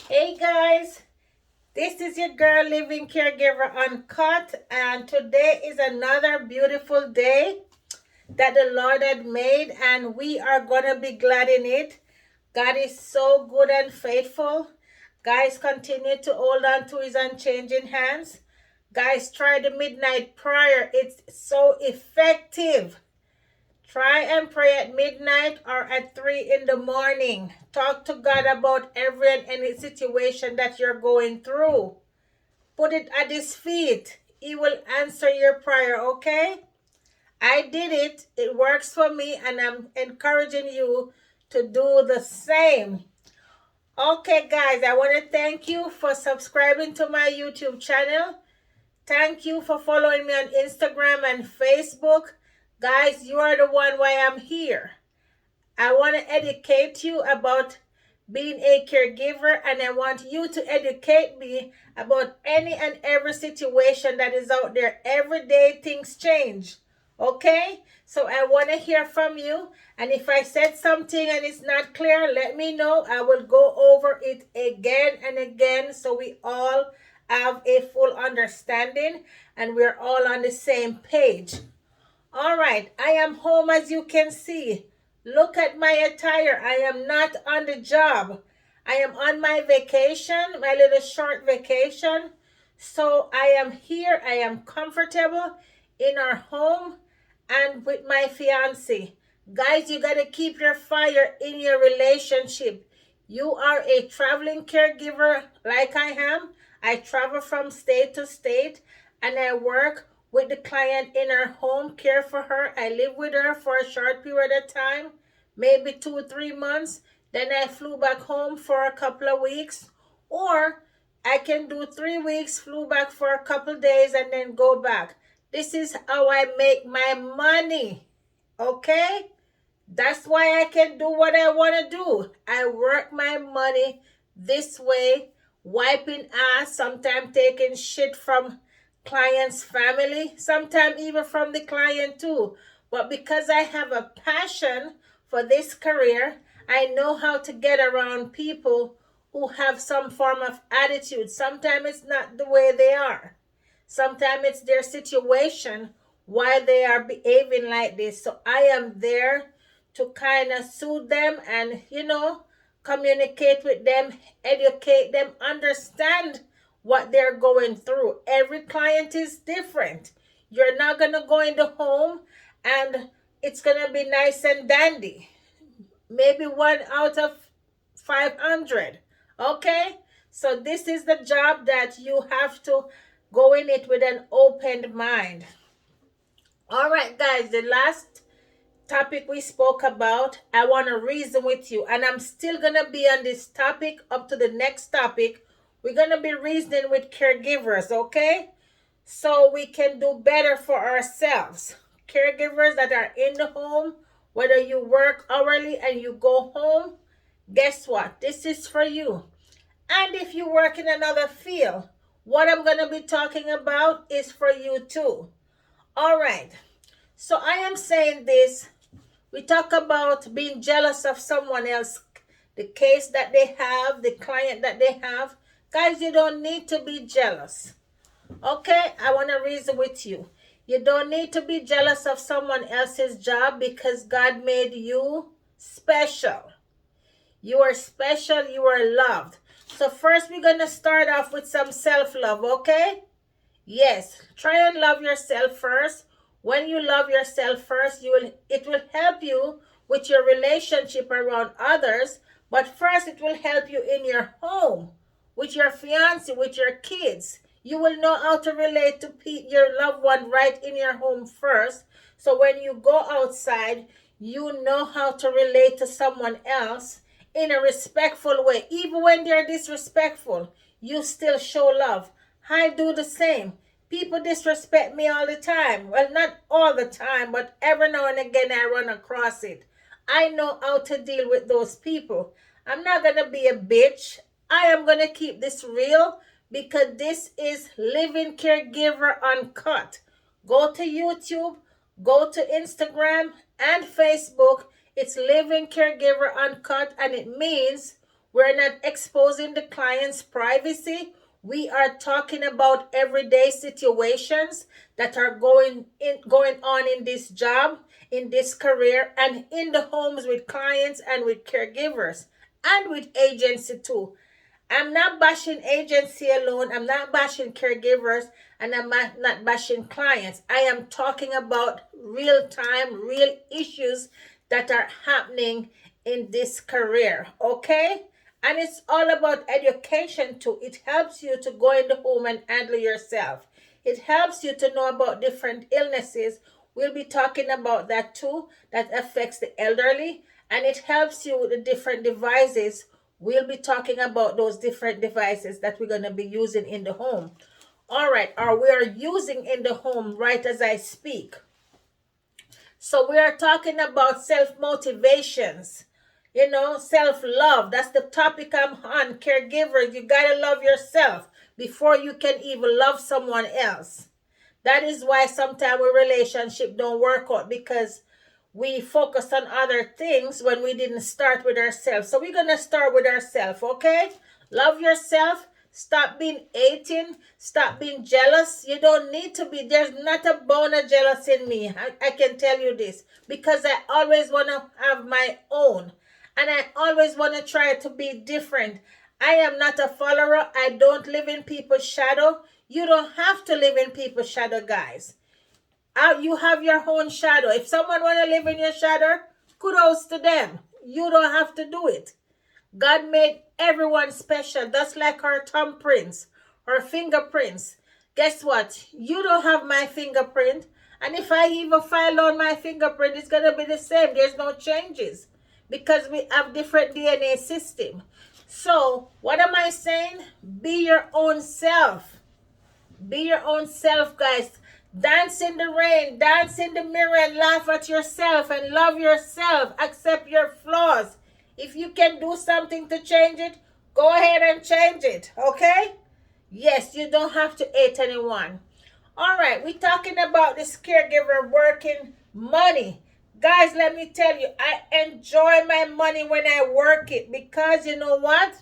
Hey guys, this is your girl Living Caregiver Uncut, and today is another beautiful day that the Lord had made, and we are gonna be glad in it. God is so good and faithful. Guys, continue to hold on to His unchanging hands. Guys, try the midnight prayer, it's so effective. Try and pray at midnight or at 3 in the morning. Talk to God about every and any situation that you're going through. Put it at His feet. He will answer your prayer, okay? I did it. It works for me, and I'm encouraging you to do the same. Okay, guys, I want to thank you for subscribing to my YouTube channel. Thank you for following me on Instagram and Facebook. Guys, you are the one why I'm here. I want to educate you about being a caregiver, and I want you to educate me about any and every situation that is out there. Every day things change. Okay? So I want to hear from you. And if I said something and it's not clear, let me know. I will go over it again and again so we all have a full understanding and we're all on the same page. All right, I am home as you can see. Look at my attire. I am not on the job. I am on my vacation, my little short vacation. So I am here. I am comfortable in our home and with my fiance. Guys, you got to keep your fire in your relationship. You are a traveling caregiver like I am. I travel from state to state and I work with the client in her home, care for her. I live with her for a short period of time, maybe 2 or 3 months. Then I flew back home for a couple of weeks. Or I can do 3 weeks, flew back for a couple days, and then go back. This is how I make my money. Okay? That's why I can do what I want to do. I work my money this way, wiping ass, sometimes taking shit from client's family, sometimes even from the client too. But because I have a passion for this career, I know how to get around people who have some form of attitude. Sometimes it's not the way they are. Sometimes it's their situation why they are behaving like this. So I am there to kind of soothe them and, communicate with them, educate them, understand what they're going through. Every client is different. You're not going to go in the home and it's going to be nice and dandy. Maybe 1 out of 500. Okay? So this is the job that you have to go in it with an open mind. All right, guys, the last topic we spoke about, I want to reason with you, and I'm still going to be on this topic up to the next topic. We're going to be reasoning with caregivers, okay? So we can do better for ourselves. Caregivers that are in the home, whether you work hourly and you go home, guess what? This is for you. And if you work in another field, what I'm going to be talking about is for you too. All right. So I am saying this. We talk about being jealous of someone else, the case that they have, the client that they have. Guys, you don't need to be jealous. Okay, I want to reason with you. You don't need to be jealous of someone else's job because God made you special. You are special, you are loved. So first we're going to start off with some self-love, okay? Yes, try and love yourself first. When you love yourself first, it will help you with your relationship around others. But first, it will help you in your home, with your fiance, with your kids. You will know how to relate to your loved one right in your home first. So when you go outside, you know how to relate to someone else in a respectful way. Even when they're disrespectful, you still show love. I do the same. People disrespect me all the time. Well, not all the time, but every now and again I run across it. I know how to deal with those people. I'm not going to be a bitch. I am going to keep this real because this is Living Caregiver Uncut. Go to YouTube, go to Instagram and Facebook. It's Living Caregiver Uncut, and it means We're not exposing the client's privacy. We are talking about everyday situations that are going on in this job, in this career, and in the homes with clients and with caregivers and with agency too. I'm not bashing agency alone. I'm not bashing caregivers, and I'm not bashing clients. I am talking about real time, real issues that are happening in this career. Okay? And it's all about education too. It helps you to go in the home and handle yourself. It helps you to know about different illnesses. We'll be talking about that too, that affects the elderly. And it helps you with the different devices. We'll be talking about those different devices that we're going to be using in the home. All right, or we are using in the home right as I speak. So we are talking about self-motivations, self-love. That's the topic I'm on. Caregivers, you got to love yourself before you can even love someone else. That is why sometimes a relationship don't work out, because we focus on other things when we didn't start with ourselves. So we're going to start with ourselves, okay? Love yourself. Stop being hating. Stop being jealous. You don't need to be. There's not a bone of jealous in me. I can tell you this, because I always want to have my own. And I always want to try to be different. I am not a follower. I don't live in people's shadow. You don't have to live in people's shadow, guys. You have your own shadow. If someone want to live in your shadow, kudos to them. You don't have to do it. God made everyone special, just like our thumbprints, our fingerprints. Guess what? You don't have my fingerprint. And if I even file on my fingerprint, it's going to be the same. There's no changes, because we have different DNA system. So what am I saying? Be your own self. Be your own self, guys. Dance in the rain, dance in the mirror, and laugh at yourself and love yourself. Accept your flaws. If you can do something to change it, go ahead and change it, okay? Yes, you don't have to hate anyone. All right, we're talking about this caregiver working money. Guys, let me tell you, I enjoy my money when I work it, because you know what?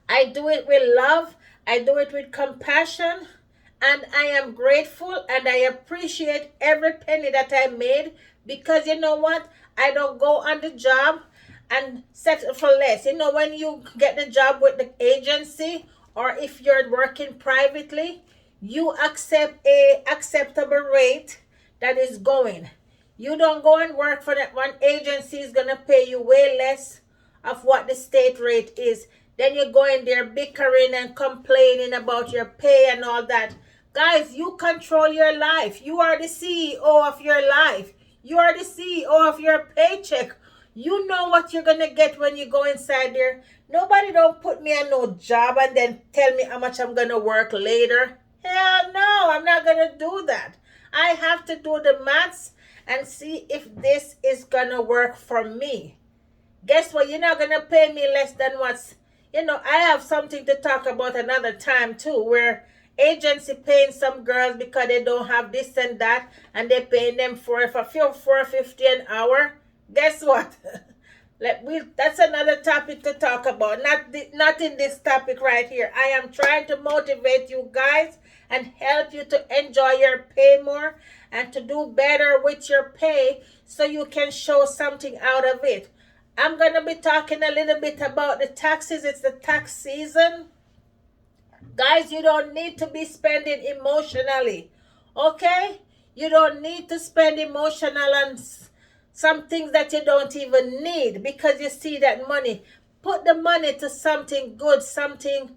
I do it with love. I do it with compassion. And I am grateful and I appreciate every penny that I made, because you know what? I don't go on the job and settle for less. When you get the job with the agency, or if you're working privately, you accept a acceptable rate that is going. You don't go and work for that one agency is going to pay you way less of what the state rate is. Then you go in there bickering and complaining about your pay and all that. Guys, you control your life. You are the CEO of your life. You are the CEO of your paycheck. You know what you're going to get when you go inside there. Nobody don't put me on no job and then tell me how much I'm going to work later. Hell no, I'm not going to do that. I have to do the maths and see if this is going to work for me. Guess what? You're not going to pay me less than what's... I have something to talk about another time too, where agency paying some girls because they don't have this and that, and they paying them for $4.50 an hour. Guess what? That's another topic to talk about. Not in this topic right here. I am trying to motivate you guys and help you to enjoy your pay more and to do better with your pay, so you can show something out of it. I'm going to be talking a little bit about the taxes. It's the tax season. Guys, you don't need to be spending emotionally, okay? You don't need to spend emotional on some things that you don't even need, because you see that money. Put the money to something good, something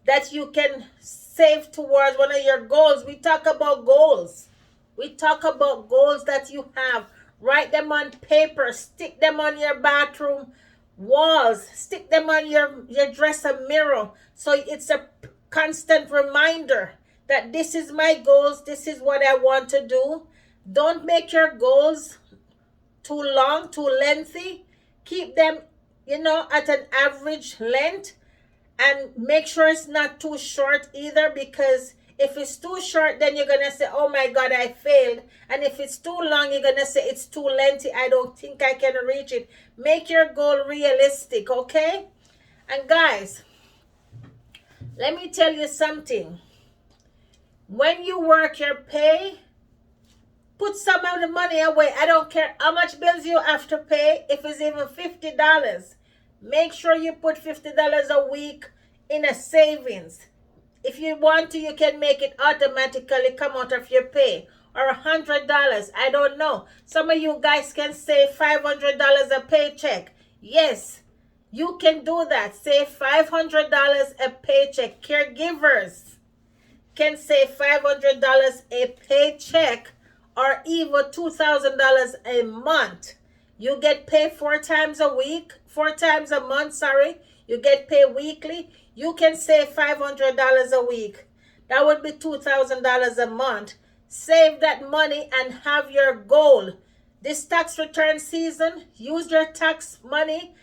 that you can save towards one of your goals. We talk about goals. We talk about goals that you have. Write them on paper. Stick them on your bathroom walls. Stick them on your dresser mirror. So it's a constant reminder that this is my goals. This is what I want to do. Don't make your goals too long, too lengthy. Keep them, at an average length. And make sure it's not too short either, because if it's too short, then you're going to say, oh my God, I failed. And if it's too long, you're going to say it's too lengthy. I don't think I can reach it. Make your goal realistic, okay? And guys, let me tell you something. When you work your pay, put some of the money away. I don't care how much bills you have to pay. If it's even $50, make sure you put $50 a week in a savings. If you want to, you can make it automatically come out of your pay. Or $100. I don't know. Some of you guys can save $500 a paycheck. Yes, you can do that. Save $500 a paycheck. Caregivers can save $500 a paycheck, or even $2,000 a month. You get paid 4 times a week, 4 times a month, sorry. You get paid weekly. You can save $500 a week. That would be $2,000 a month. Save that money and have your goal. This tax return season, use your tax money,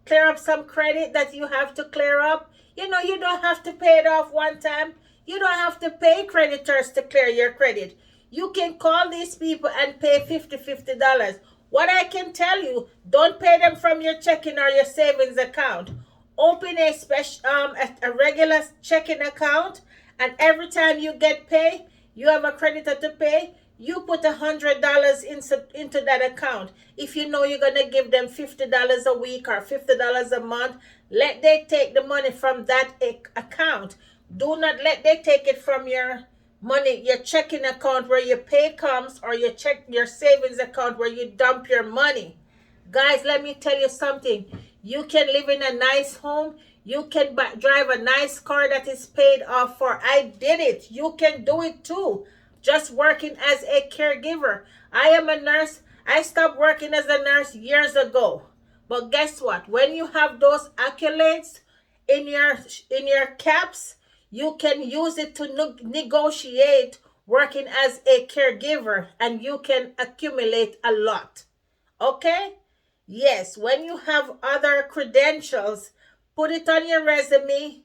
clear up some credit that you have to clear up. You know, you don't have to pay it off one time. You don't have to pay creditors to clear your credit. You can call these people and pay $50. What I can tell you, don't pay them from your checking or your savings account. Open a regular checking account, and every time you get paid, you have a creditor to pay. You put $100 into that account. If you know you're gonna give them $50 a week or $50 a month, let they take the money from that account. Do not let they take it from your money, your checking account where your pay comes, or your savings account where you dump your money. Guys, let me tell you something. You can live in a nice home. You can drive a nice car that is paid off for. I did it. You can do it too. Just working as a caregiver. I am a nurse. I stopped working as a nurse years ago. But guess what? When you have those accolades in your caps, you can use it to negotiate working as a caregiver, and you can accumulate a lot. Okay? Yes, when you have other credentials, put it on your resume.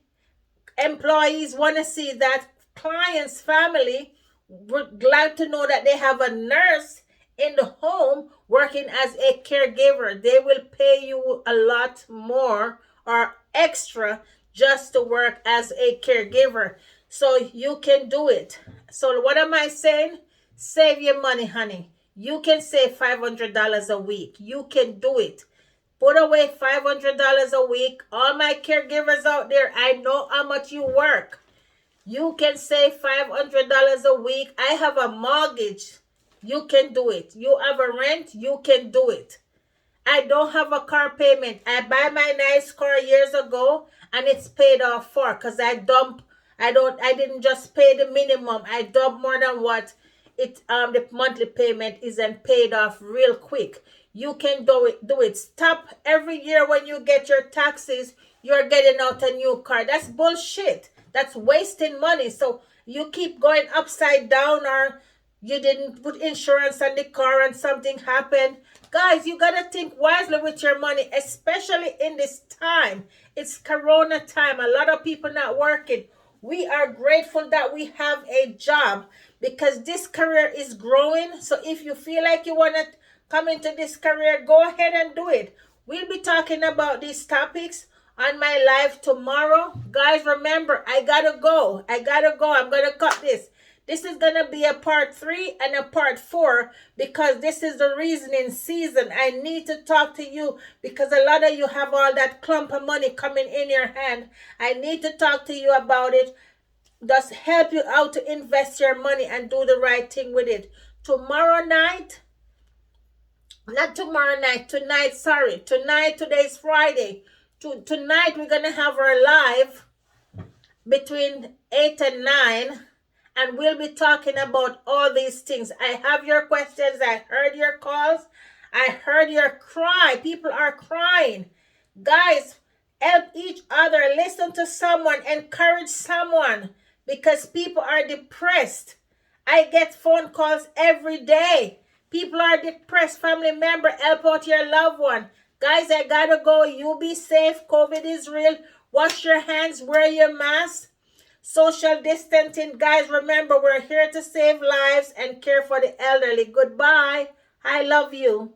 Employees want to see that. Clients, family, we're glad to know that they have a nurse in the home working as a caregiver. They will pay you a lot more or extra just to work as a caregiver. So you can do it. So what am I saying? Save your money, honey. You can save $500 a week. You can do it. Put away $500 a week. All my caregivers out there, I know how much you work. You can save $500 a week. I have a mortgage. You can do it. You have a rent. You can do it. I don't have a car payment. I buy my nice car years ago, and it's paid off for, because I didn't just pay the minimum. I dump more than what the monthly payment is, and paid off real quick. You can do it. Stop every year when you get your taxes, you're getting out a new car. That's bullshit. That's wasting money. So you keep going upside down, or you didn't put insurance on the car and something happened. Guys, you got to think wisely with your money, especially in this time. It's Corona time. A lot of people not working. We are grateful that we have a job, because this career is growing. So if you feel like you want to come into this career, go ahead and do it. We'll be talking about these topics on my live tomorrow. Guys, remember, I gotta go. I'm gonna cut this. This is going to be a part 3 and a part 4, because this is the reasoning season. I need to talk to you, because a lot of you have all that clump of money coming in your hand. I need to talk to you about it. Just help you out to invest your money and do the right thing with it. Tonight, today's Friday. Tonight we're going to have our live between 8 and 9. And we'll be talking about all these things. I have your questions. I heard your calls. I heard your cry. People are crying. Guys, help each other. Listen to someone. Encourage someone. Because people are depressed. I get phone calls every day. People are depressed. Family member, help out your loved one. Guys, I gotta go. You be safe. COVID is real. Wash your hands. Wear your mask. Social distancing. Guys, remember, we're here to save lives and care for the elderly. Goodbye. I love you.